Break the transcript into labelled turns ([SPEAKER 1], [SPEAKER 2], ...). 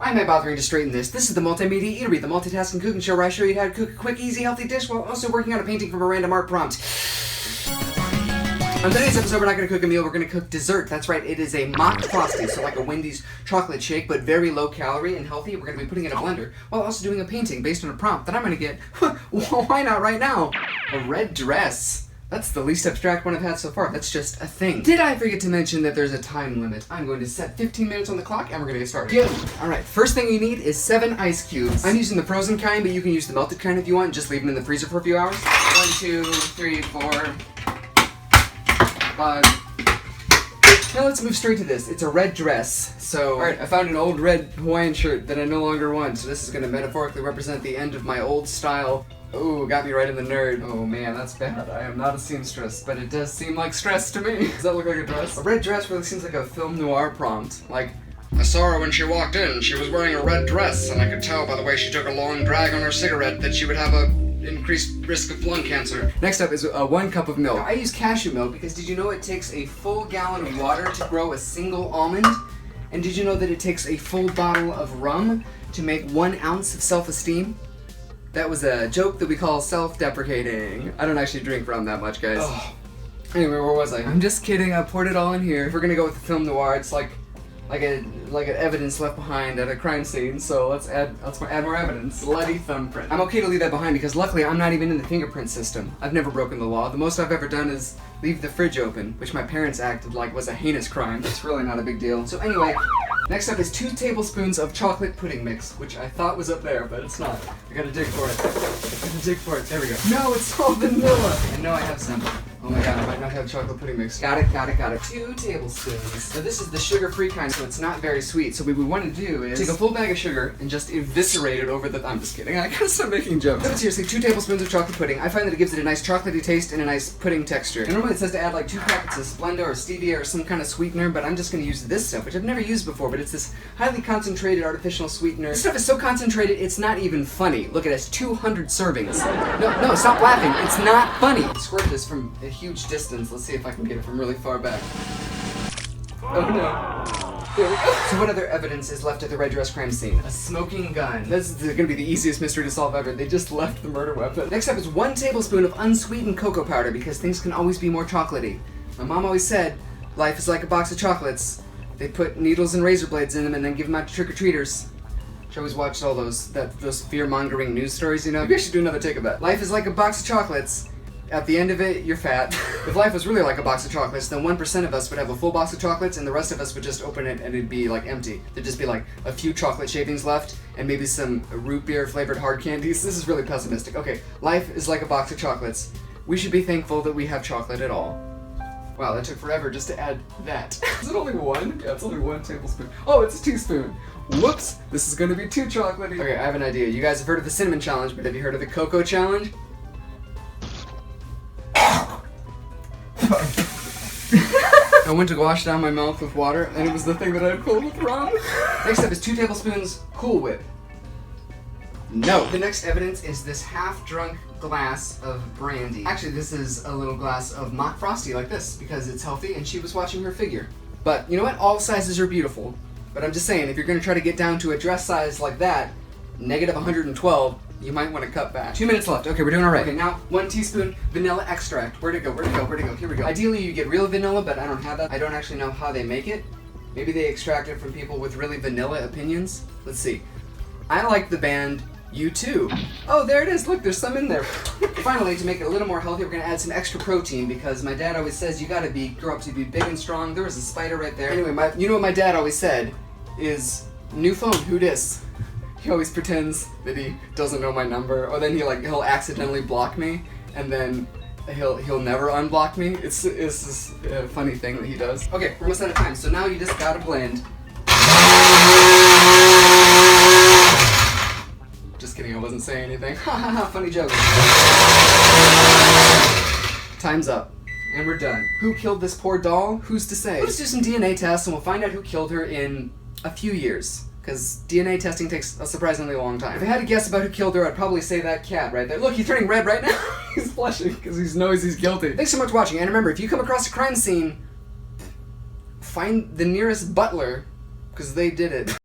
[SPEAKER 1] Why am I bothering to straighten this? This is the Multimedia Eatery, the multitasking cooking show where I show you how to cook a quick, easy, healthy dish while also working on a painting from a random art prompt. On today's episode, we're not going to cook a meal, we're going to cook dessert. That's right, it is a mock Frosty, so like a Wendy's chocolate shake, but very low calorie and healthy. We're going to be putting it in a blender while also doing a painting based on a prompt that I'm going to get, why not right now? A red dress. That's the least abstract one I've had so far. That's just a thing. Did I forget to mention that there's a time limit? I'm going to set 15 minutes on the clock and we're going to get started. Yeah. Alright, first thing you need is 7 ice cubes. I'm using the frozen kind, but you can use the melted kind if you want. Just leave them in the freezer for a few hours. 1, 2, 3, 4, 5. Now let's move straight to this. It's a red dress. So, alright, I found an old red Hawaiian shirt that I no longer want. So this is going to metaphorically represent the end of my old style. Ooh, got me right in the nerd. Oh man, that's bad. I am not a seamstress, but it does seem like stress to me. Does that look like a dress? A red dress really seems like a film noir prompt. Like, I saw her when she walked in. She was wearing a red dress, and I could tell by the way she took a long drag on her cigarette that she would have a increased risk of lung cancer. Next up is 1 cup of milk. Now, I use cashew milk because did you know it takes a full gallon of water to grow a single almond? And did you know that it takes a full bottle of rum to make 1 ounce of self-esteem? That was a joke that we call self-deprecating. I don't actually drink rum that much, guys. Oh. Anyway, where was I? I'm just kidding, I poured it all in here. If we're gonna go with the film noir, it's like an evidence left behind at a crime scene, so let's add more evidence. Bloody thumbprint. I'm okay to leave that behind because luckily I'm not even in the fingerprint system. I've never broken the law. The most I've ever done is leave the fridge open, which my parents acted like was a heinous crime. It's really not a big deal. So anyway, next up is 2 tablespoons of chocolate pudding mix, which I thought was up there, but it's not. I gotta dig for it. There we go. No, it's all vanilla! And no, I have some. Oh my god, I might not have chocolate pudding mix. Got it. 2 tablespoons. So this is the sugar-free kind, so it's not very sweet. So what we want to do is take a full bag of sugar and just eviscerate it over the... I'm just kidding. I gotta stop making jokes. But seriously, 2 tablespoons of chocolate pudding. I find that it gives it a nice chocolatey taste and a nice pudding texture. And normally it says to add like 2 packets of Splenda or stevia or some kind of sweetener, but I'm just gonna use this stuff, which I've never used before, but it's this highly concentrated artificial sweetener. This stuff is so concentrated, it's not even funny. Look, it has 200 servings. No, stop laughing. It's not funny. Squirt this from a huge distance. Let's see if I can get it from really far back. Oh no. There we go. So what other evidence is left at the red dress crime scene? A smoking gun. This is gonna be the easiest mystery to solve ever. They just left the murder weapon. Next up is 1 tablespoon of unsweetened cocoa powder because things can always be more chocolatey. My mom always said, life is like a box of chocolates. They put needles and razor blades in them and then give them out to trick-or-treaters. I always watched all those fear-mongering news stories, you know? Maybe I should do another take of that. Life is like a box of chocolates. At the end of it, you're fat. If life was really like a box of chocolates, then 1% of us would have a full box of chocolates and the rest of us would just open it and it'd be like empty. There'd just be like a few chocolate shavings left and maybe some root beer flavored hard candies. This is really pessimistic. Okay, life is like a box of chocolates. We should be thankful that we have chocolate at all. Wow, that took forever just to add that. Is it only 1? Yeah, it's only 1 tablespoon. Oh, it's a teaspoon. Whoops, this is gonna be too chocolatey. Okay, I have an idea. You guys have heard of the cinnamon challenge, but have you heard of the cocoa challenge? I went to wash down my mouth with water, and it was the thing that I pulled with rum. Next up is 2 tablespoons Cool Whip. No. The next evidence is this half-drunk glass of brandy. Actually, this is a little glass of mock Frosty like this, because it's healthy and she was watching her figure. But, you know what? All sizes are beautiful. But I'm just saying, if you're gonna try to get down to a dress size like that, negative 112, you might want to cut back. 2 minutes left. Okay, we're doing all right. Okay, now 1 teaspoon vanilla extract. Where'd it go? Here we go. Ideally, you get real vanilla, but I don't have that. I don't actually know how they make it. Maybe they extract it from people with really vanilla opinions. Let's see. I like the band U2. Oh, there it is. Look, there's some in there. Finally, to make it a little more healthy, we're gonna add some extra protein because my dad always says you gotta grow up to be big and strong. There was a spider right there. Anyway, you know what my dad always said is, new phone, who dis? He always pretends that he doesn't know my number, or then he'll accidentally block me, and then he'll never unblock me. It's this funny thing that he does. Okay, we're almost out of time, so now you just gotta blend. Just kidding, I wasn't saying anything. Ha ha ha, funny joke. Time's up. And we're done. Who killed this poor doll? Who's to say? Let's do some DNA tests and we'll find out who killed her in a few years. Because DNA testing takes a surprisingly long time. If I had to guess about who killed her, I'd probably say that cat right there. Look, he's turning red right now. He's blushing because he knows he's guilty. Thanks so much for watching, and remember, if you come across a crime scene, find the nearest butler, because they did it.